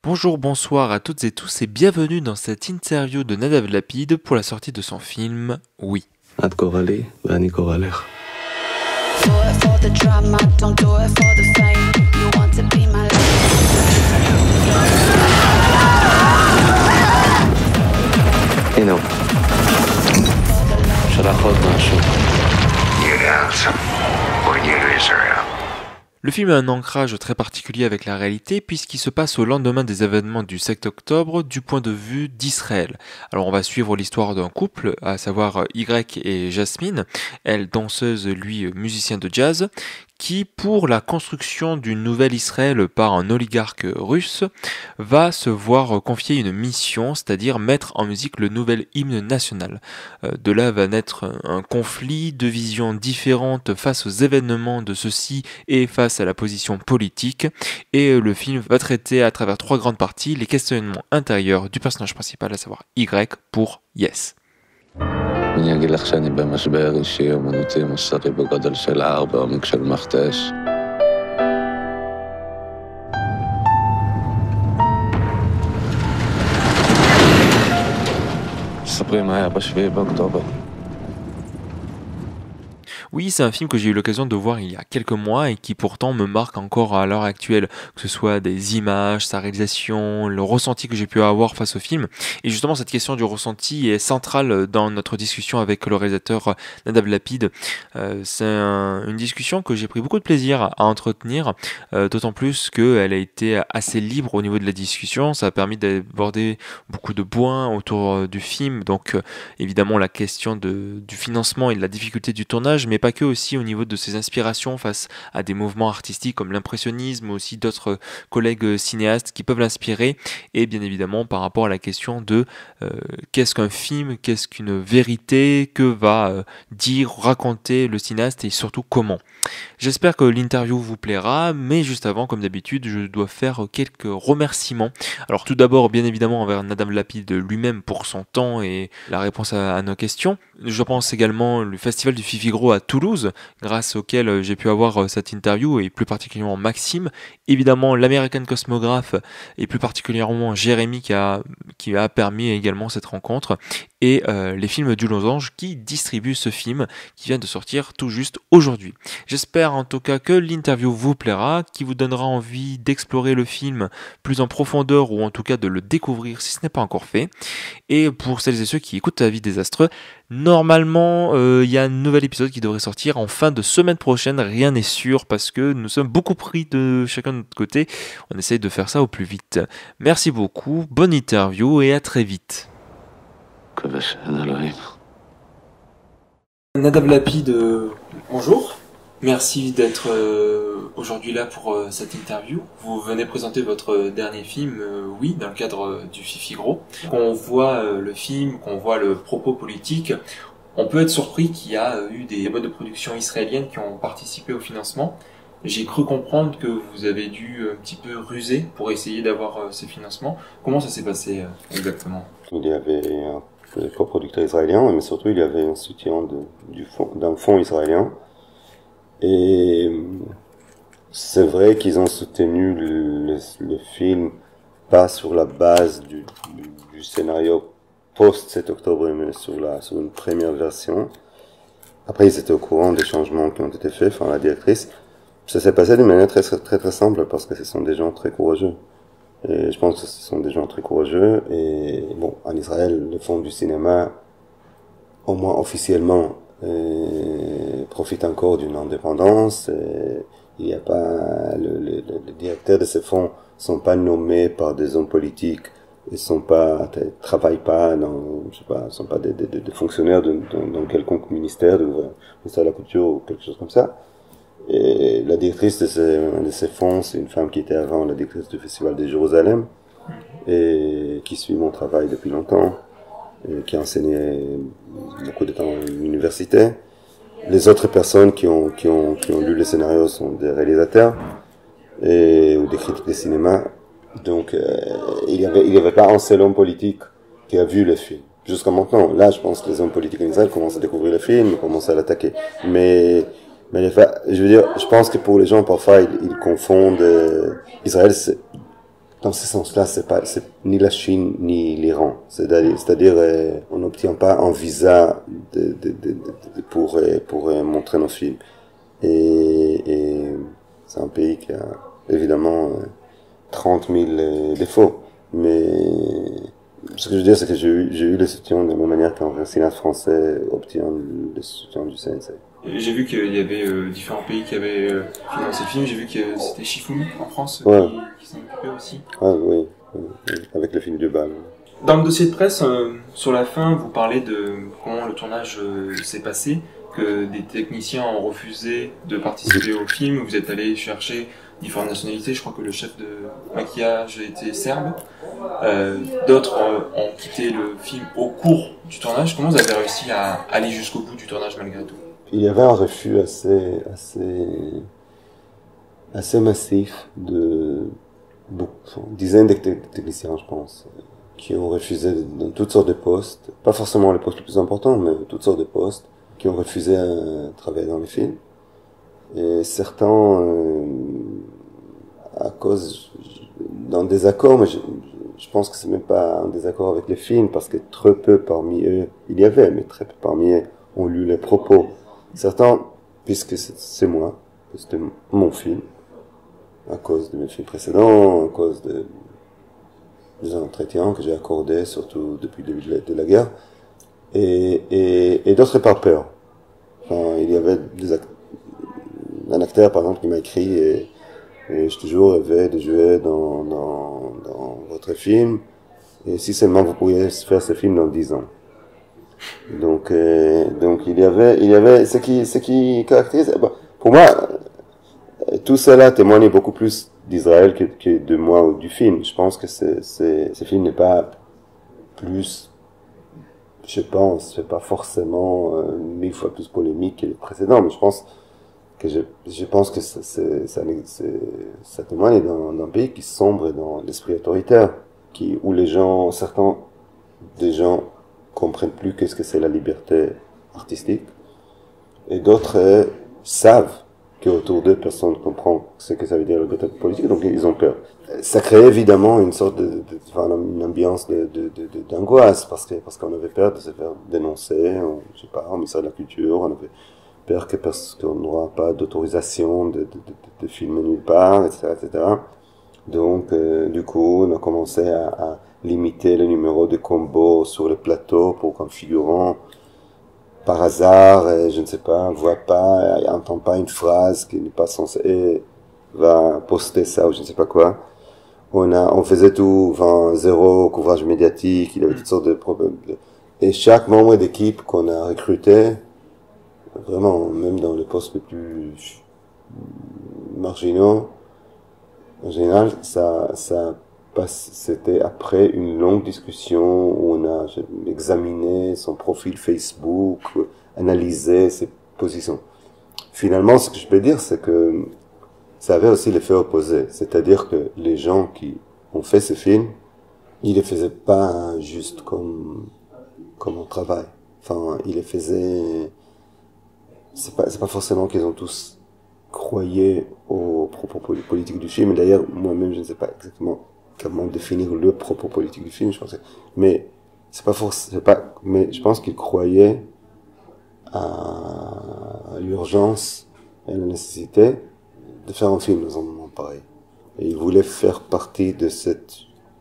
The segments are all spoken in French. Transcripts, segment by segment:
Bonjour, bonsoir à toutes et tous et bienvenue dans cette interview de Nadav Lapid pour la sortie de son film Oui. את גורלי ואני גורלך. Do it for the drama, don't do it for the fame. You want to be my הנה הוא. שלח עוד משהו. You got some. What year is her out? Le film a un ancrage très particulier avec la réalité puisqu'il se passe au lendemain des événements du 7 octobre du point de vue d'Israël. Alors on va suivre l'histoire d'un couple, à savoir Y et Jasmine, elle danseuse, lui musicien de jazz, qui, pour la construction d'une nouvelle Israël par un oligarque russe, va se voir confier une mission, c'est-à-dire mettre en musique le nouvel hymne national. De là va naître un conflit, deux visions différentes face aux événements de ceux-ci et face à la position politique, et le film va traiter à travers trois grandes parties les questionnements intérieurs du personnage principal, à savoir Y pour Yes. אני אגיד לך שאני במשבר אישי אומנותי מוסרי בגודל של הר בעומק של מכתש. ספרי מה היה ב7 באוקטובר. Oui, c'est un film que j'ai eu l'occasion de voir il y a quelques mois et qui pourtant me marque encore à l'heure actuelle, que ce soit des images, sa réalisation, le ressenti que j'ai pu avoir face au film. Et justement, cette question du ressenti est centrale dans notre discussion avec le réalisateur Nadav Lapid. C'est une discussion que j'ai pris beaucoup de plaisir à entretenir, d'autant plus qu'elle a été assez libre au niveau de la discussion. Ça a permis d'aborder beaucoup de points autour du film, donc évidemment la question du financement et de la difficulté du tournage, mais pas que, aussi au niveau de ses inspirations face à des mouvements artistiques comme l'impressionnisme, mais aussi d'autres collègues cinéastes qui peuvent l'inspirer, et bien évidemment par rapport à la question de qu'est-ce qu'un film, qu'est-ce qu'une vérité, que va dire, raconter le cinéaste et surtout comment. J'espère que l'interview vous plaira, mais juste avant, comme d'habitude, je dois faire quelques remerciements. Alors tout d'abord, bien évidemment, envers Nadav Lapid lui-même pour son temps et la réponse à nos questions. Je pense également le festival du Fifi Gros à Toulouse, grâce auquel j'ai pu avoir cette interview, et plus particulièrement Maxime. Évidemment, l'American Cosmographe, et plus particulièrement Jérémy qui a permis également cette rencontre. Et les films du Losange qui distribuent ce film qui vient de sortir tout juste aujourd'hui. J'espère en tout cas que l'interview vous plaira, qui vous donnera envie d'explorer le film plus en profondeur, ou en tout cas de le découvrir si ce n'est pas encore fait. Et pour celles et ceux qui écoutent Avis Désastreux, normalement il y a un nouvel épisode qui devrait sortir en fin de semaine prochaine, rien n'est sûr parce que nous sommes beaucoup pris de chacun de notre côté, on essaye de faire ça au plus vite. Merci beaucoup, bonne interview et à très vite. מקווה שאין אלוהים. Nadav Lapid, bonjour. Merci d'être aujourd'hui là pour cette interview. Vous venez présenter votre dernier film, Oui, dans le cadre du Fifi Gros. Quand on voit le film, qu'on voit le propos politique, on peut être surpris qu'il y a eu des boîtes de production israéliennes qui ont participé au financement. J'ai cru comprendre que vous avez dû un petit peu ruser pour essayer d'avoir ces financements. Comment ça s'est passé exactement ? Il y avait des coproducteurs israéliens, mais surtout il y avait un soutien d'un fonds israélien. Et c'est vrai qu'ils ont soutenu le film pas sur la base du scénario post 7 octobre, mais sur une première version. Après, ils étaient au courant des changements qui ont été faits, enfin la directrice. Ça s'est passé d'une manière très, très, très simple parce que ce sont des gens très courageux. Et je pense que ce sont des gens très courageux. Et bon, en Israël, le fonds du cinéma, au moins officiellement, profite encore d'une indépendance. Et il n'y a pas les directeurs de ces fonds sont pas nommés par des hommes politiques. Ils travaillent pas sont pas des fonctionnaires dans quelconque ministère, ministère de la culture ou quelque chose comme ça. Et la directrice de ces fonds, c'est une femme qui était avant la directrice du Festival de Jérusalem et qui suit mon travail depuis longtemps et qui a enseigné beaucoup de temps à l'université. Les autres personnes qui ont lu les scénarios sont des réalisateurs ou des critiques de cinéma. Donc il y avait pas un seul homme politique qui a vu le film. Jusqu'à maintenant, là, je pense que les hommes politiques en Israël commencent à découvrir le film, commencent à l'attaquer. Mais je veux dire, je pense que pour les gens, parfois, ils confondent Israël, dans ce sens-là, c'est ni la Chine ni l'Iran. C'est-à-dire, on n'obtient pas un visa pour montrer nos films. Et c'est un pays qui a évidemment 30 000 défauts. Mais ce que je veux dire, c'est que j'ai eu le soutien de la même manière qu'un cinéaste français obtient le soutien du CNC. J'ai vu qu'il y avait différents pays qui avaient financé le film. J'ai vu que c'était Shifumi en France Ouais. qui s'en occupait aussi. Ah oui, avec le film du bal. Dans le dossier de presse, sur la fin, vous parlez de comment le tournage s'est passé, que des techniciens ont refusé de participer au film. Vous êtes allé chercher différentes nationalités. Je crois que le chef de maquillage était serbe. D'autres ont quitté le film au cours du tournage. Comment vous avez réussi à aller jusqu'au bout du tournage malgré tout? Il y avait un refus assez massif de dizaines de techniciens, je pense, qui ont refusé dans toutes sortes de postes, pas forcément les postes les plus importants, mais toutes sortes de postes, qui ont refusé à travailler dans les films. Et certains, à cause d'un désaccord, mais je pense que c'est même pas un désaccord avec les films, parce que très peu parmi eux, il y avait, mais très peu parmi eux ont lu les propos. Certains, puisque c'est moi, c'était mon film, à cause de mes films précédents, à cause des entretiens que j'ai accordés, surtout depuis le début de la guerre, et d'autres par peur. Enfin, il y avait un acteur, par exemple, qui m'a écrit, et je toujours rêvé de jouer dans votre film, et si seulement vous pourriez faire ce film dans 10 ans. Donc il y avait ce qui caractérise. Pour moi, tout cela témoigne beaucoup plus d'Israël que de moi ou du film. Je pense que ce film n'est pas plus, c'est pas forcément 1000 fois plus polémique que les précédents, mais je pense que ça témoigne d'un pays qui sombre dans l'esprit autoritaire, où des gens comprennent plus qu'est-ce que c'est la liberté artistique, et d'autres savent qu'autour d'eux personne ne comprend ce que ça veut dire la liberté politique, donc ils ont peur. Ça crée évidemment une sorte une ambiance d'angoisse, parce qu'on avait peur de se faire dénoncer, je sais pas, au ministère de la Culture, on avait peur qu'on n'aura pas d'autorisation de filmer nulle part, etc., etc. Donc, du coup, on a commencé à limiter le numéro de combo sur le plateau pour qu'un figurant, par hasard, je ne sais pas, voit pas, entend pas une phrase qui n'est pas censée, et va poster ça ou je ne sais pas quoi. On faisait tout, zéro couvrage médiatique, il y avait toutes sortes de problèmes. Et chaque membre d'équipe qu'on a recruté, vraiment, même dans les postes les plus marginaux, en général, c'était après une longue discussion où on a examiné son profil Facebook, analysé ses positions. Finalement, ce que je peux dire, c'est que ça avait aussi l'effet opposé. C'est-à-dire que les gens qui ont fait ce film, ils les faisaient pas juste comme un travail. Enfin, ils les faisaient, c'est pas forcément qu'ils ont tous croyé aux propos politiques du film. D'ailleurs, moi-même, je ne sais pas exactement comment définir le propos politique du film, je pense. Mais mais je pense qu'ils croyaient à l'urgence et à la nécessité de faire un film dans un moment pareil. Et ils voulaient faire partie de cette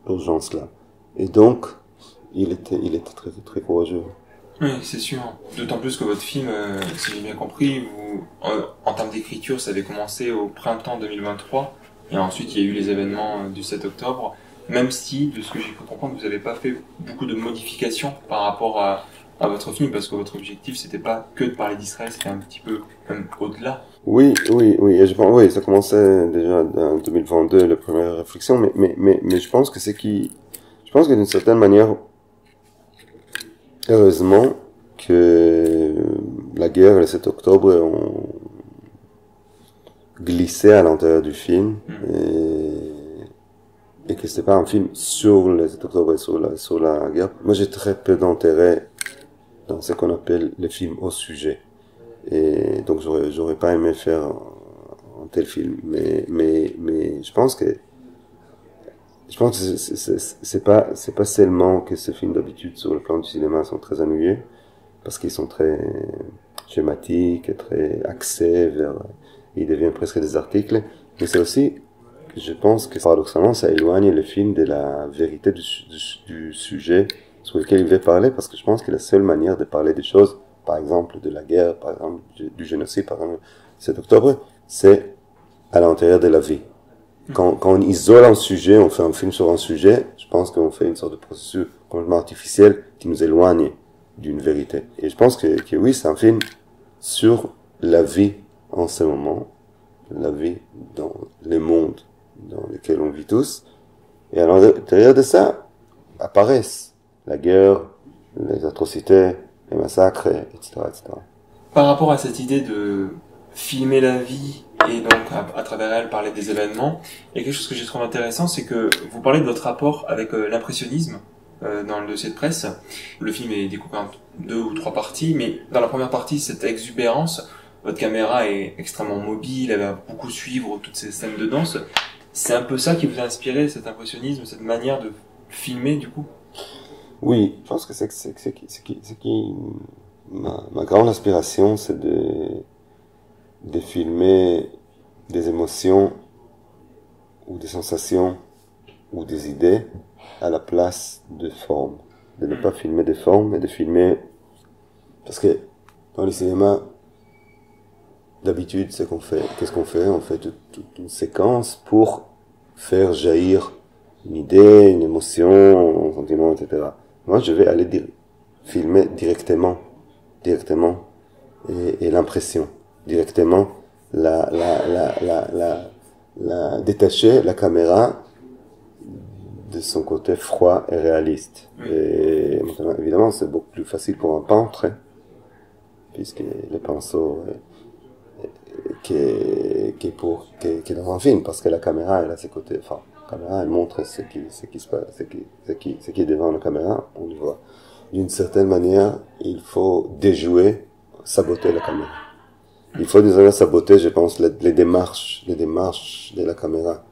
urgence-là. Et donc, il était très, très courageux. Oui, c'est sûr. D'autant plus que votre film, si j'ai bien compris, en termes d'écriture, ça avait commencé au printemps 2023, et ensuite il y a eu les événements du 7 octobre, même si, de ce que j'ai pu comprendre, vous n'avez pas fait beaucoup de modifications par rapport à votre film, parce que votre objectif, c'était pas que de parler d'Israël, c'était un petit peu même au-delà. Oui, et oui, ça commençait déjà en 2022, la première réflexion, mais je pense que je pense que d'une certaine manière, heureusement que la guerre et le 7 octobre ont glissé à l'intérieur du film, et que c'est pas un film sur le 7 octobre et sur la guerre. Moi, j'ai très peu d'intérêt dans ce qu'on appelle les films au sujet. Et donc, j'aurais pas aimé faire un tel film. Mais je pense que Je pense que c'est pas seulement que ces films d'habitude sur le plan du cinéma sont très ennuyeux, parce qu'ils sont très schématiques et très axés vers, ils deviennent presque des articles, mais c'est aussi que je pense que paradoxalement ça éloigne le film de la vérité du sujet sur lequel il veut parler, parce que je pense que la seule manière de parler des choses, par exemple de la guerre, par exemple du génocide, par exemple 7 octobre, c'est à l'intérieur de la vie. Quand on isole un sujet, on fait un film sur un sujet, je pense qu'on fait une sorte de processus complètement artificiel qui nous éloigne d'une vérité. Et je pense que oui, c'est un film sur la vie en ce moment, la vie dans les mondes dans lesquels on vit tous. Et à l'intérieur de ça apparaissent la guerre, les atrocités, les massacres, etc., etc. Par rapport à cette idée de filmer la vie et donc à travers elle parler des événements, il y a quelque chose que j'ai trouvé intéressant, c'est que vous parlez de votre rapport avec l'impressionnisme dans le dossier de presse. Le film est découpé en 2 ou 3 parties, mais dans la première partie, cette exubérance, votre caméra est extrêmement mobile, elle va beaucoup suivre toutes ces scènes de danse. C'est un peu ça qui vous a inspiré, cet impressionnisme, cette manière de filmer du coup? Oui, je pense que ma grande inspiration, c'est de filmer des émotions ou des sensations ou des idées à la place de formes. De ne pas filmer des formes, mais de filmer... Parce que dans le cinéma, d'habitude, c'est qu'on fait... Qu'est-ce qu'on fait? On fait toute une séquence pour faire jaillir une idée, une émotion, un sentiment, etc. Moi, je vais aller filmer directement, et l'impression, directement, détacher la caméra de son côté froid et réaliste. Et évidemment, c'est beaucoup plus facile pour un peintre, puisque le pinceau qui est dans un film, parce que la caméra, elle a ses côtés, enfin, la caméra, elle montre ce qui est devant la caméra, on le voit. D'une certaine manière, il faut déjouer, saboter la caméra. Il faut désormais saboter, je pense, les démarches de la caméra.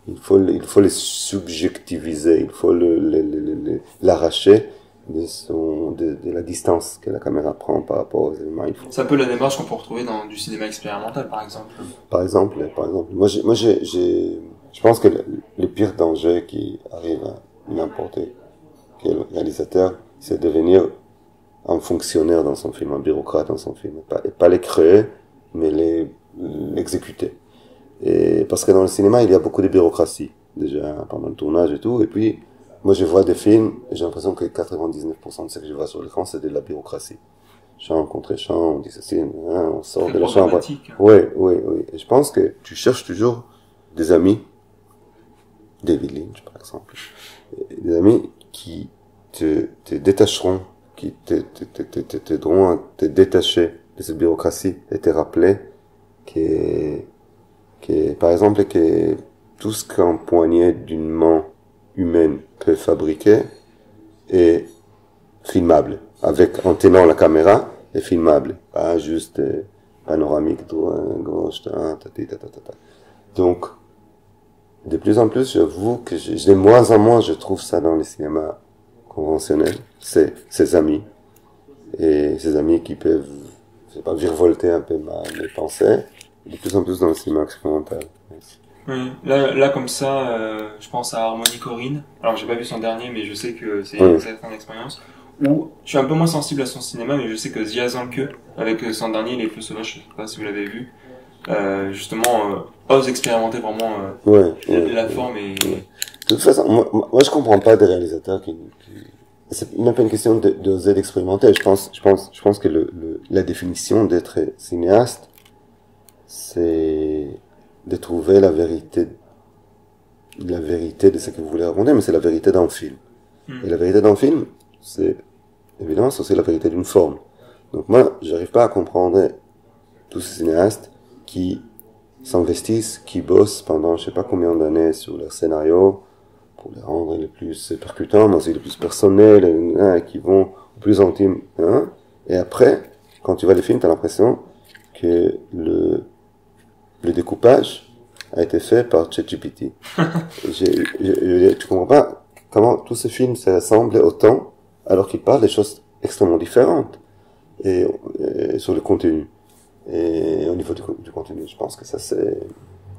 Il faut les subjectiviser, il faut l'arracher de la distance que la caméra prend par rapport aux éléments. C'est un peu la démarche qu'on peut retrouver dans du cinéma expérimental, par exemple. Par exemple. Moi, je pense que le pire danger qui arrive à n'importe quel réalisateur, c'est de devenir un fonctionnaire dans son film, un bureaucrate dans son film, et pas les créer, mais l'exécuter. Et parce que dans le cinéma, il y a beaucoup de bureaucratie, déjà pendant le tournage et tout, et puis moi je vois des films, et j'ai l'impression que 99% de ce que je vois sur l'écran, c'est de la bureaucratie. Champ contre champ, on dit ceci, on sort de la chambre. Oui. Et je pense que tu cherches toujours des amis, David Lynch par exemple, des amis qui te détacheront, qui t'aideront à te détacher de cette bureaucratie et te rappeler par exemple, que tout ce qu'un poignet d'une main humaine peut fabriquer est filmable. En tenant la caméra, est filmable. Pas juste panoramique, droit, gauche, Donc, de plus en plus, j'avoue que de moins en moins, je trouve ça dans les cinémas conventionnels. C'est ces amis. Et ces amis qui peuvent, je sais pas, virevolter un peu mes pensées. De plus en plus dans le cinéma expérimental. Oui, là comme ça, je pense à Harmony Korine. Alors j'ai pas vu son dernier, mais je sais que c'est une certaine expérience. Ou je suis un peu moins sensible à son cinéma, mais je sais que Zia Zanke, avec son dernier Les Feux Sauvages, je sais pas si vous l'avez vu, justement ose expérimenter vraiment la forme et... De toute façon, moi je comprends pas des réalisateurs qui c'est même pas une question d'oser d'expérimenter. Je pense que la définition d'être cinéaste, c'est de trouver la vérité de ce que vous voulez raconter, mais c'est la vérité d'un film. Et la vérité d'un film, c'est aussi la vérité d'une forme. Donc moi, j'arrive pas à comprendre tous ces cinéastes qui s'investissent, qui bossent pendant je sais pas combien d'années sur leur scénario pour les rendre les plus percutants, mais aussi les plus personnels, qui vont au plus intime. Et après, quand tu vois les films, t'as l'impression que le découpage a été fait par ChatGPT. Tu comprends pas comment tous ces films se ressemblent autant alors qu'ils parlent des choses extrêmement différentes et sur le contenu. Et au niveau du contenu, je pense que ça c'est...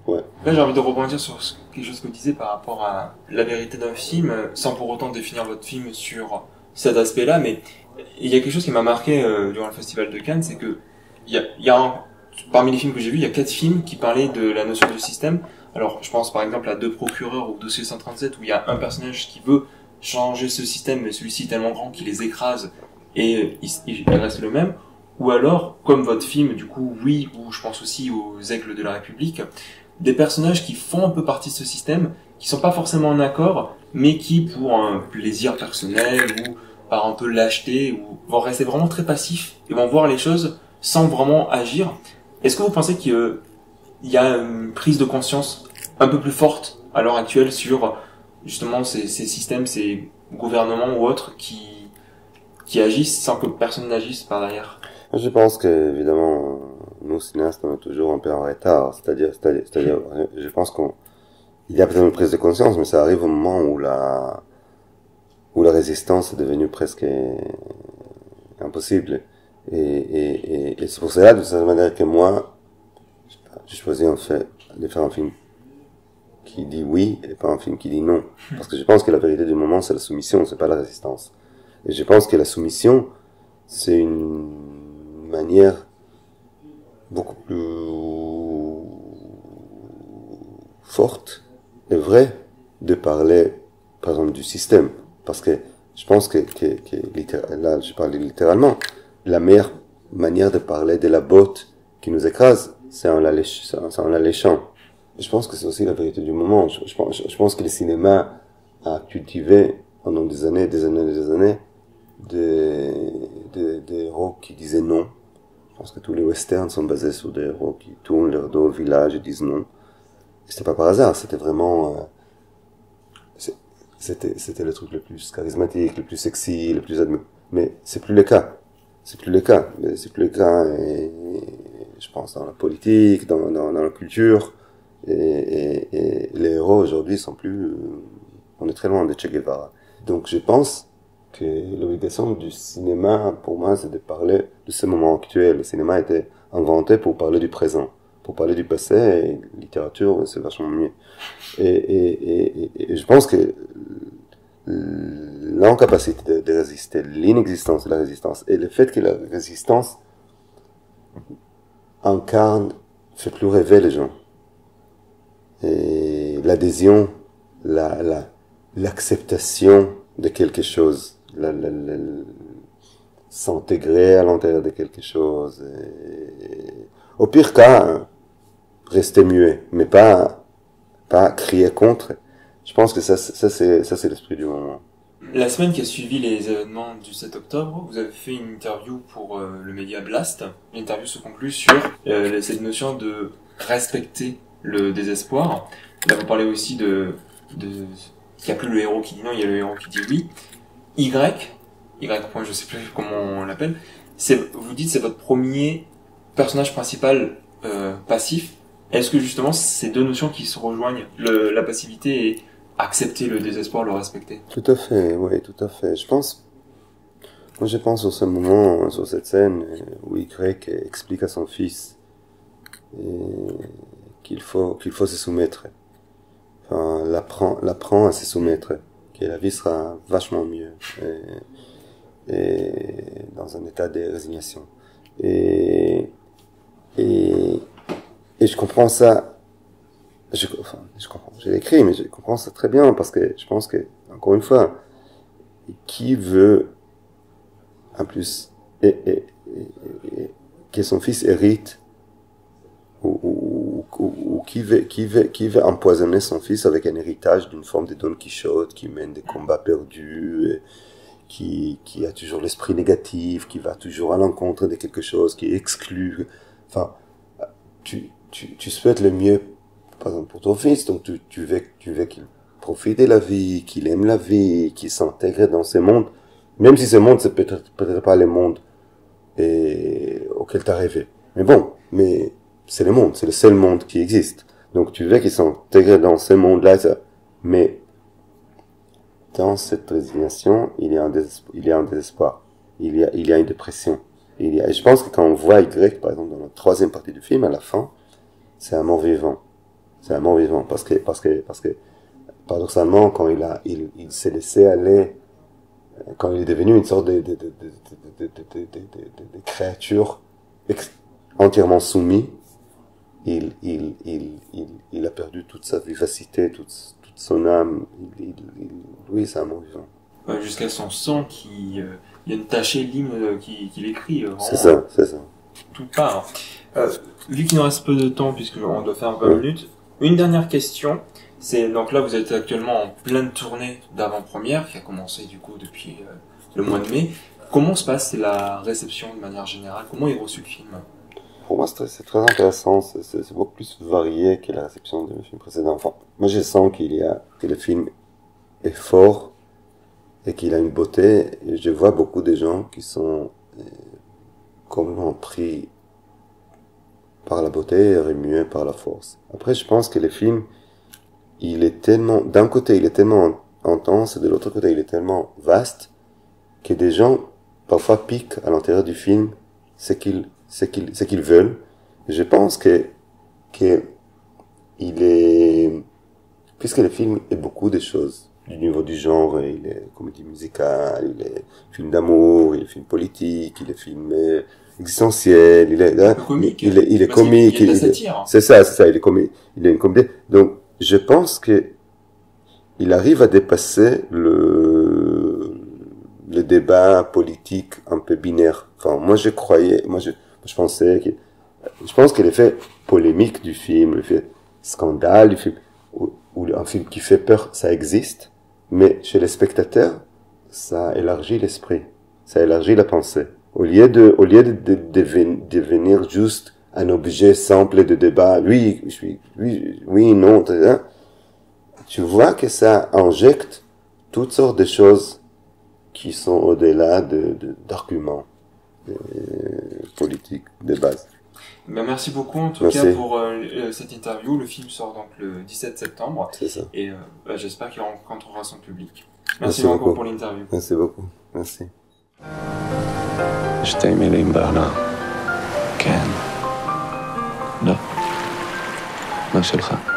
Ouais. Là, j'ai envie de rebondir sur quelque chose que vous disiez par rapport à la vérité d'un film, sans pour autant définir votre film sur cet aspect-là, mais il y a quelque chose qui m'a marqué durant le festival de Cannes, c'est que parmi les films que j'ai vus, il y a 4 films qui parlaient de la notion de système. Alors, je pense par exemple à Deux procureurs ou Dossier 137, où il y a un personnage qui veut changer ce système, mais celui-ci est tellement grand qu'il les écrase et il reste le même. Ou alors, comme votre film, du coup, oui, ou je pense aussi aux Aigles de la République, des personnages qui font un peu partie de ce système, qui sont pas forcément en accord, mais qui, pour un plaisir personnel ou par un peu lâcheté, ou vont rester vraiment très passifs et vont voir les choses sans vraiment agir. Est-ce que vous pensez qu'il y a une prise de conscience un peu plus forte à l'heure actuelle sur justement ces systèmes, ces gouvernements ou autres qui agissent sans que personne n'agisse par derrière? Je pense que, évidemment, nous, cinéastes, on est toujours un peu en retard. C'est-à-dire, je pense il y a peut-être une prise de conscience, mais ça arrive au moment où la résistance est devenue presque impossible. Et c'est pour cela, de cette manière que moi, j'ai choisi, en fait, de faire un film qui dit oui et pas un film qui dit non. Parce que je pense que la vérité du moment, c'est la soumission, c'est pas la résistance. Et je pense que la soumission, c'est une manière beaucoup plus forte et vraie de parler, par exemple, du système. Parce que je pense que là, je parle littéralement, la meilleure manière de parler de la botte qui nous écrase, c'est en la léchant. Et je pense que c'est aussi la vérité du moment. Je pense que le cinéma a cultivé pendant des années, des héros qui disaient non. Je pense que tous les westerns sont basés sur des héros qui tournent leur dos au village et disent non. Et c'était pas par hasard, c'était vraiment, c'était le truc le plus charismatique, le plus sexy, le plus mais c'est plus le cas. C'est plus le cas. Et je pense dans la politique, dans la culture. Et les héros aujourd'hui sont plus, on est très loin de Che Guevara. Donc je pense que l'obligation du cinéma, pour moi, c'est de parler de ce moment actuel. Le cinéma a été inventé pour parler du présent. Pour parler du passé, et la littérature, c'est vachement mieux. Et je pense que l'incapacité de résister, l'inexistence de la résistance, et le fait que la résistance fait plus rêver les gens. Et l'adhésion, l'acceptation de quelque chose, s'intégrer à l'intérieur de quelque chose. Au pire cas, rester muet, mais pas crier contre. Je pense que ça c'est l'esprit du moment. La semaine qui a suivi les événements du 7 octobre, vous avez fait une interview pour le média Blast. L'interview se conclut sur cette notion de respecter le désespoir. Là, vous parlez aussi qu'il n'y a plus le héros qui dit non, il y a le héros qui dit oui. Y point, je sais plus comment on l'appelle. Vous dites c'est votre premier personnage principal passif. Est-ce que justement ces deux notions qui se rejoignent, la passivité et accepter le désespoir, le respecter? Tout à fait, oui, tout à fait. Je pense sur ce moment, sur cette scène où Y explique à son fils qu'il faut se soumettre. Enfin, l'apprend à se soumettre, que la vie sera vachement mieux et dans un état de résignation. Et je comprends ça. Je comprends. J'ai écrit, mais je comprends ça très bien parce que je pense que, encore une fois, qui veut, en plus, que son fils hérite ou qui veut empoisonner son fils avec un héritage d'une forme de Don Quichotte qui mène des combats perdus, qui a toujours l'esprit négatif, qui va toujours à l'encontre de quelque chose, qui exclut. Enfin, tu souhaites le mieux, par exemple, pour ton fils, donc tu veux qu'il profite de la vie, qu'il aime la vie, qu'il s'intègre dans ce monde, même si ce monde, c'est peut-être pas le monde auquel t'as rêvé. Mais bon, c'est le monde, c'est le seul monde qui existe. Donc tu vois qu'ils sont intégrés dans ce monde-là, mais dans cette résignation, il y a un désespoir, il y a une dépression. Et je pense que quand on voit Y, par exemple, dans la troisième partie du film, à la fin, c'est un mort vivant. C'est un mort vivant, parce que, paradoxalement, quand il s'est laissé aller, quand il est devenu une sorte de créature entièrement soumise, il a perdu toute sa vivacité, toute son âme. Oui, c'est un mort vivant. Jusqu'à son sang qui vient tacher l'hymne qu'il écrit. C'est ça. Tout part. Vu qu'il nous reste peu de temps, puisqu'on doit faire 20 minutes, une dernière question. C'est donc là, vous êtes actuellement en pleine tournée d'avant-première, qui a commencé du coup depuis le mois de mai. Comment se passe la réception de manière générale? Comment est reçu le film? Pour moi, c'est très intéressant. C'est beaucoup plus varié que la réception du film précédent. Enfin, moi, je sens que le film est fort et qu'il a une beauté. Et je vois beaucoup de gens qui sont complètement pris par la beauté et remués par la force. Après, je pense que le film, d'un côté, il est tellement intense et de l'autre côté, il est tellement vaste que des gens, parfois, piquent à l'intérieur du film ce qu'ils veulent. Je pense que il est, puisque le film est beaucoup de choses, du niveau du genre, il est comédie musicale, il est film d'amour, il est film politique, il est film existentiel, il est comique, c'est ça, il est comique, il est une comédie. Donc, je pense que il arrive à dépasser le débat politique un peu binaire. Enfin, je pense que l'effet polémique du film, l'effet scandale du film, ou un film qui fait peur, ça existe, mais chez les spectateurs, ça élargit l'esprit, ça élargit la pensée. Au lieu de devenir juste un objet simple de débat, oui, non, tu vois que ça injecte toutes sortes de choses qui sont au-delà d'arguments politiques de base. Merci beaucoup en tout cas pour cette interview. Le film sort donc le 17 septembre. C'est ça. Et j'espère qu'il rencontrera son public. Merci encore pour l'interview. Merci beaucoup. Merci. שתי מילים בעולם. כן. לא. מה שלך?